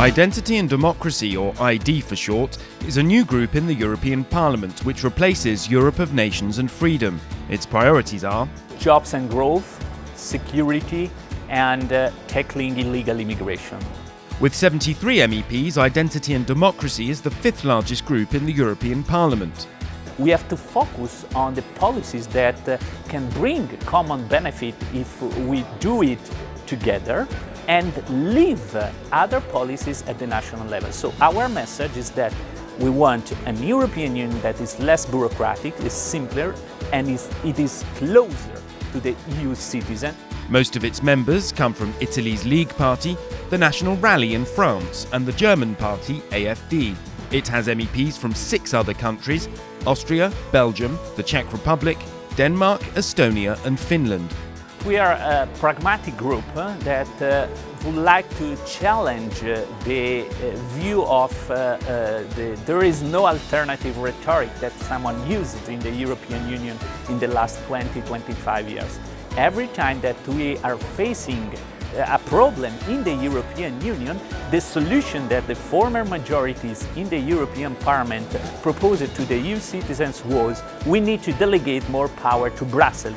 Identity and Democracy, or ID for short, is a new group in the European Parliament which replaces Europe of nations and freedom. Its priorities are jobs and growth, security, and tackling illegal immigration. With 73 MEPs, Identity and Democracy is the fifth largest group in the European Parliament. We have to focus on the policies that can bring common benefit if we do it together and leave other policies at the national level. So our message is that we want an European Union that is less bureaucratic, is simpler, and it is closer to the EU citizen. Most of its members come from Italy's League Party, the National Rally in France, and the German party AfD. It has MEPs from 6 other countries: Austria, Belgium, the Czech Republic, Denmark, Estonia, and Finland. We are a pragmatic group that would like to challenge the view of there is no alternative rhetoric that someone used in the European Union in the last 20-25 years. Every time that we are facing a problem in the European Union, the solution that the former majorities in the European Parliament proposed to the EU citizens was we need to delegate more power to Brussels.